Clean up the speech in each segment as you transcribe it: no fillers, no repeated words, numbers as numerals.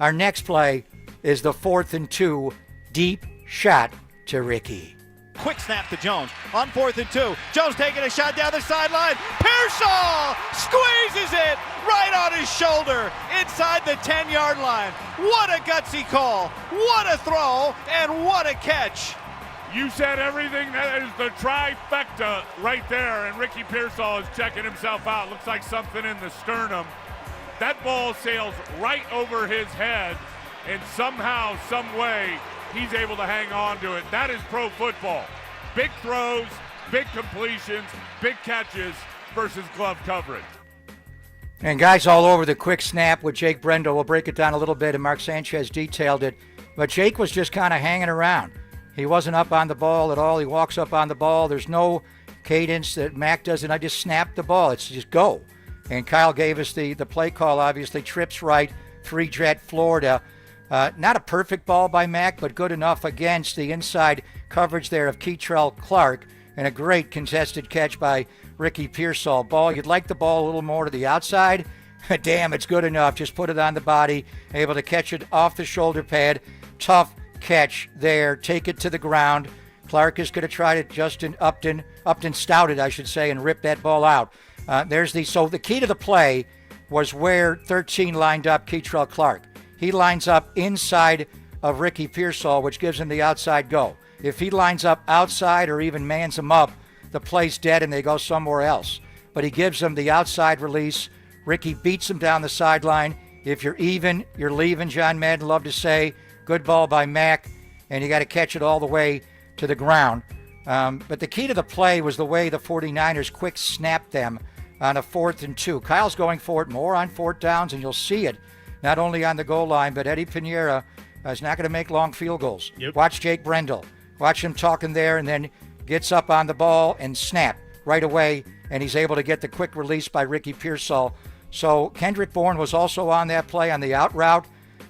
Our next play is the 4th-and-2 deep shot to Ricky. Quick snap to Jones on 4th-and-2. Jones taking a shot down the sideline. Pearsall squeezes it right on his shoulder inside the 10-yard line. What a gutsy call. What a throw and what a catch. You said everything. That is the trifecta right there, and Ricky Pearsall is checking himself out. Looks like something in the sternum. That ball sails right over his head, and somehow, some way, he's able to hang on to it. That is pro football. Big throws, big completions, big catches versus glove coverage. And guys all over the quick snap with Jake Brendel. We'll break it down a little bit, and Mark Sanchez detailed it. But Jake was just kind of hanging around. He wasn't up on the ball at all. He walks up on the ball. There's no cadence that Mac doesn't. I just snap the ball. It's just go. And Kyle gave us the play call, obviously. Trips right, 3-jet Florida. Not a perfect ball by Mac, but good enough against the inside coverage there of Keitrell Clark. And a great contested catch by Ricky Pearsall. Ball, you'd like the ball a little more to the outside. Damn, it's good enough. Just put it on the body. Able to catch it off the shoulder pad. Tough catch there. Take it to the ground. Clark is going to try to Justin Upton Stouted, I should say, and rip that ball out. So the key to the play was where 13 lined up Keitrell Clark. He lines up inside of Ricky Pearsall, which gives him the outside go. If he lines up outside or even mans him up, the play's dead and they go somewhere else. But he gives him the outside release. Ricky beats him down the sideline. If you're even, you're leaving, John Madden loved to say. Good ball by Mac, and you got to catch it all the way to the ground. But the key to the play was the way the 49ers quick snapped them on a 4th-and-2. Kyle's going for it more on 4th downs, and you'll see it not only on the goal line, but Eddie Pinheiro is not going to make long field goals. Yep. Watch Jake Brendel. Watch him talking there, and then gets up on the ball and snap right away, and he's able to get the quick release by Ricky Pearsall. So Kendrick Bourne was also on that play on the out route.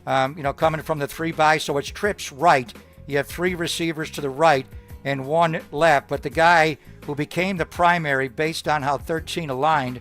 Coming from the 3-by, so it's trips right. You have 3 receivers to the right and 1 left, but the guy who became the primary based on how 13 aligned,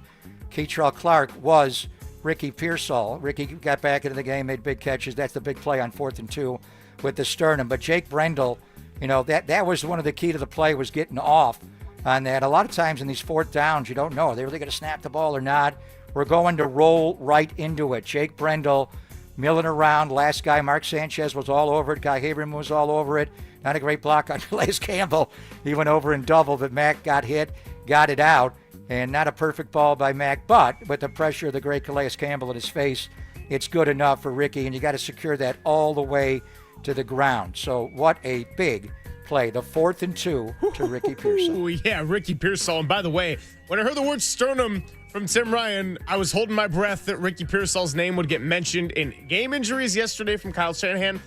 Keitrell Clark, was Ricky Pearsall. Ricky got back into the game, made big catches. That's the big play on 4th-and-2 with the sternum. But Jake Brendel, that was one of the key to the play, was getting off on that. A lot of times in these 4th downs, you don't know, are they really going to snap the ball or not? We're going to roll right into it. Jake Brendel milling around. Last guy, Mark Sanchez, was all over it. Guy Haberman was all over it. Not a great block on Calais Campbell. He went over and doubled, but Mac got hit, got it out, and not a perfect ball by Mac, but with the pressure of the great Calais Campbell at his face, it's good enough for Ricky, and you got to secure that all the way to the ground. So what a big play. The 4th-and-2 to Ricky Pearsall. Oh, yeah, Ricky Pearsall. And by the way, when I heard the word sternum from Tim Ryan, I was holding my breath that Ricky Pearsall's name would get mentioned in game injuries yesterday from Kyle Shanahan.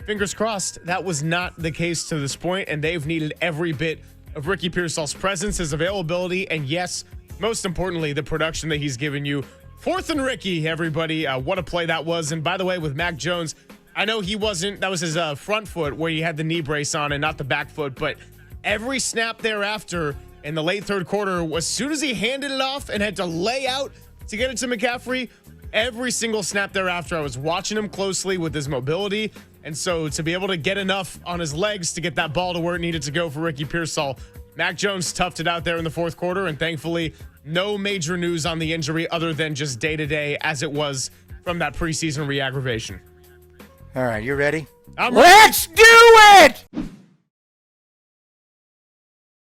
Fingers crossed that was not the case to this point, and they've needed every bit of Ricky Pearsall's presence, his availability, and yes, most importantly, the production that he's given you. 4th and Ricky, everybody. What a play that was. And by the way, with Mac Jones, I know that was his front foot where he had the knee brace on and not the back foot, but every snap thereafter in the late third quarter, as soon as he handed it off and had to lay out to get it to McCaffrey, every single snap thereafter, I was watching him closely with his mobility. And so to be able to get enough on his legs to get that ball to where it needed to go for Ricky Pearsall, Mac Jones toughed it out there in the 4th quarter. And thankfully, no major news on the injury other than just day-to-day as it was from that preseason re-aggravation. All right, you ready? I'm ready. Let's do it!